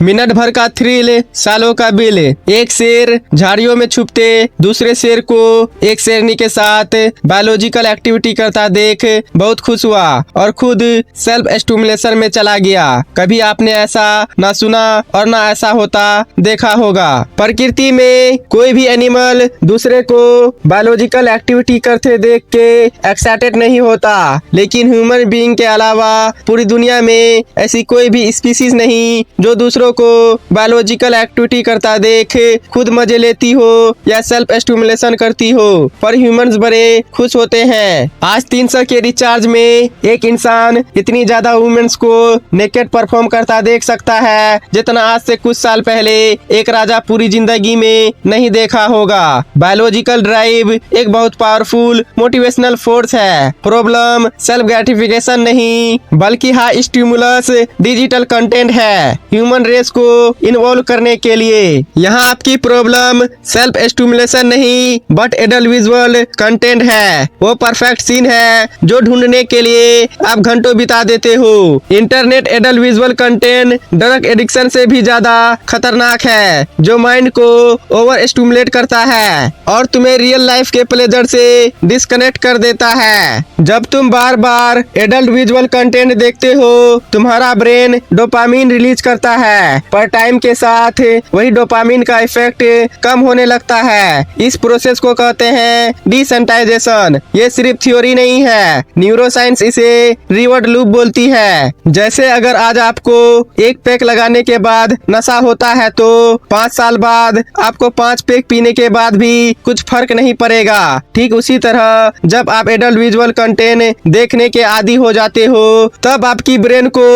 Minute भर का thrill, सालों का बिल। एक शेर झाड़ियों में छुपते दूसरे शेर को एक शेरनी के साथ बायोलॉजिकल एक्टिविटी करता देख बहुत खुश हुआ और खुद सेल्फ स्टिमुलेशन में चला गया। कभी आपने ऐसा ना सुना और ना ऐसा होता देखा होगा। प्रकृति में कोई भी एनिमल दूसरे को बायोलॉजिकल एक्टिविटी करते देख के एक्साइटेड नहीं होता, लेकिन ह्यूमन बीइंग के अलावा पूरी दुनिया में ऐसी कोई भी स्पीसीज नहीं जो दूसरों को बायोलॉजिकल एक्टिविटी करता देख खुद मजे लेती हो या सेल्फ स्टिमुलेशन करती हो। पर ह्यूमंस बड़े खुश होते हैं। आज 300 के रिचार्ज में एक इंसान इतनी ज्यादा वुमेन्स को नेकेड परफॉर्म करता देख सकता है जितना आज से कुछ साल पहले एक राजा पूरी जिंदगी में नहीं देखा होगा। बायोलॉजिकल ड्राइव एक बहुत पावरफुल मोटिवेशनल फोर्स है। प्रॉब्लम सेल्फ ग्रेटिफिकेशन नहीं बल्कि हाई स्टिमुलस डिजिटल कंटेंट है ह्यूमन रेस को इन्वॉल्व करने के लिए। यहाँ आपकी प्रॉब्लम सेल्फ स्टिमुलेशन नहीं बट एडल्ट विजुअल कंटेंट है। वो परफेक्ट सीन है जो ढूंढने के लिए आप घंटों बिता देते हो। Internet adult visual content drug addiction से भी ज्यादा खतरनाक है, जो माइंड को ओवर स्टिमुलेट करता है और तुम्हें रियल लाइफ के प्लेजर से डिस्कनेक्ट कर देता है। जब तुम बार बार एडल्ट विजुअल कंटेंट देखते हो तुम्हारा ब्रेन डोपामिन रिलीज करता है, पर टाइम के साथ वही डोपामिन का इफेक्ट कम होने लगता है। इस प्रोसेस को कहते हैं डिसेंटाइजेशन। ये सिर्फ थ्योरी नहीं है, न्यूरोसाइंस इसे रिवॉर्ड लूप बोलती है। जैसे अगर आज आपको एक पैक लगाने के बाद नशा होता है तो 5 साल बाद आपको 5 पैक पीने के बाद भी कुछ फर्क नहीं पड़ेगा। ठीक उसी तरह जब आप एडल्ट विजुअल कंटेंट देखने के आदी हो जाते हो तब आपकी ब्रेन को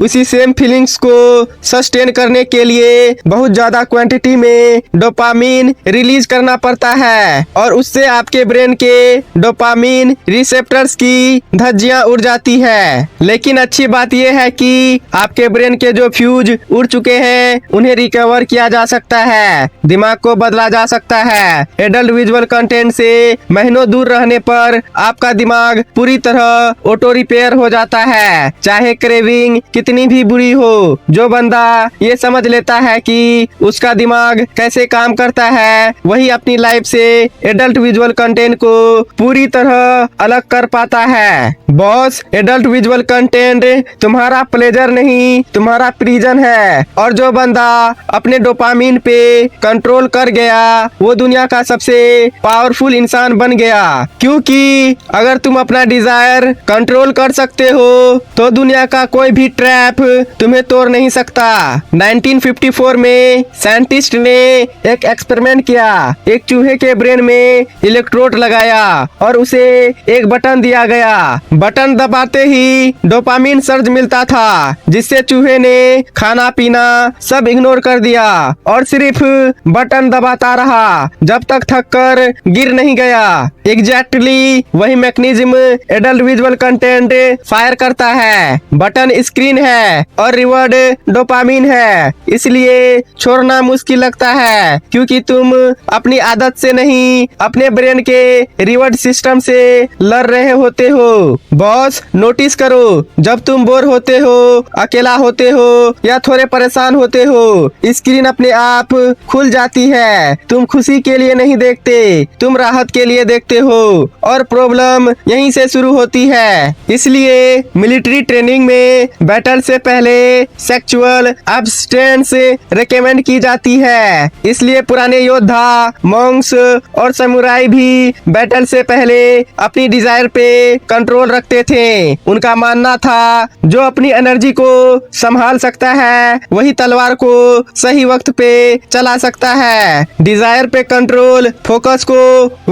उसी सेम फीलिंग्स को सस्टेन करने के लिए बहुत ज्यादा क्वांटिटी में डोपामिन रिलीज करना पड़ता है और उससे आपके ब्रेन के डोपामिन रिसेप्टर्स की धज्जियां उड़ जाती है। लेकिन अच्छी बात यह है कि आपके ब्रेन के जो फ्यूज उड़ चुके हैं उन्हें रिकवर किया जा सकता है, दिमाग को बदला जा सकता है। एडल्ट विजुअल कंटेंट से महीनों दूर रहने पर आपका दिमाग पूरी तरह ऑटो रिपेयर हो जाता है, चाहे क्रेविंग कितनी भी बुरी हो। जो बंदा ये समझ लेता है कि उसका दिमाग कैसे काम करता है वही अपनी लाइफ से एडल्ट विजुअल कंटेंट को पूरी तरह अलग कर पाता है। बॉस, एडल्ट विजुअल कंटेंट तुम्हारा प्लेजर नहीं तुम्हारा प्रिजन है और जो बंदा अपने डोपामिन पे कंट्रोल कर गया वो दुनिया का सबसे पावरफुल इंसान बन गया। क्योंकि अगर तुम अपना डिजायर कंट्रोल कर सकते हो तो दुनिया का कोई भी ट्रैप तुम्हें तोड़ नहीं सकता। 1954 में साइंटिस्ट ने एक एक्सपेरिमेंट किया। एक चूहे के ब्रेन में इलेक्ट्रोड लगाया और उसे एक बटन दिया गया। बटन दबाते ही डोपामिन सर्ज मिलता था जिससे चूहे ने खाना पीना सब इग्नोर कर दिया और सिर्फ बटन दबाता रहा जब तक थककर गिर नहीं गया। एग्जैक्टली वही mechanism adult visual content fire करता है। बटन स्क्रीन है और रिवॉर्ड डोपामिन है, इसलिए छोड़ना मुश्किल लगता है क्योंकि तुम अपनी आदत से नहीं अपने ब्रेन के रिवॉर्ड सिस्टम से लड़ रहे होते हो। बॉस, नोटिस करो जब तुम बोर होते हो, अकेला होते हो या थोड़े परेशान होते हो स्क्रीन अपने आप खुल जाती है। तुम खुशी के लिए नहीं देखते, तुम राहत के लिए देखते हो और प्रॉब्लम यहीं से शुरू होती है। इसलिए मिलिट्री ट्रेनिंग में बैटल से पहले सेक्सुअल एब्स्टेंस रेकमेंड की जाती है। इसलिए पुराने योद्धा, मॉन्क्स और समुराई भी बैटल से पहले अपनी डिजायर पे कंट्रोल रखते थे। उनका मानना था जो अपनी एनर्जी को संभाल सकता है वही तलवार को सही वक्त पे चला सकता है। डिजायर पे कंट्रोल फोकस को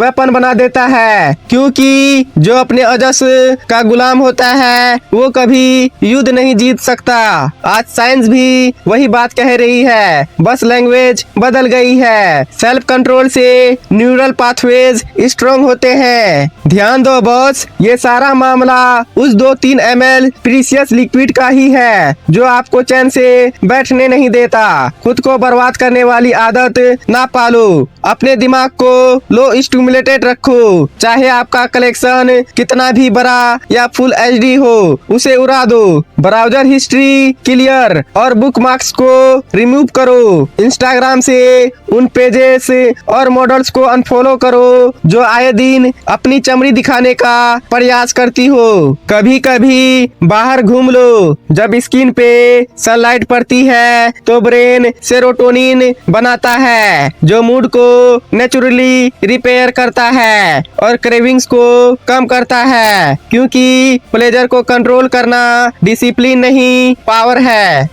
वेपन बना देता है क्योंकि जो अपने अजस का गुलाम होता है वो कभी युद्ध नहीं जीत सकता। आज साइंस भी वही बात कह रही है, बस लैंग्वेज बदल गई है। सेल्फ कंट्रोल से न्यूरल पाथवेज स्ट्रॉन्ग होते हैं। ध्यान दो बॉस, ये सारा मामला उस 2-3 ml प्रीशियस लिक्विड का ही है जो आपको चैन से बैठने नहीं देता। खुद को बर्बाद करने वाली आदत ना पालो। अपने दिमाग को लो स्टिमुलेटेड रखो। चाहे आपका कलेक्शन कितना भी बड़ा या फुल एचडी हो, उसे उड़ा दो। ब्राउजर हिस्ट्री क्लियर और बुकमार्क्स को रिमूव करो। इंस्टाग्राम से उन पेजेस और मॉडल्स को अनफॉलो करो जो आए दिन अपनी चमड़ी दिखाने का प्रयास करती हो। कभी कभी बाहर घूम लो। जब स्किन पे सनलाइट पड़ती है तो ब्रेन सेरोटोनिन बनाता है जो मूड को नेचुरली रिपेयर करता है और क्रेविंग्स को कम करता है, क्योंकि प्लेजर को कंट्रोल करना डिसिप्लिन नहीं पावर है।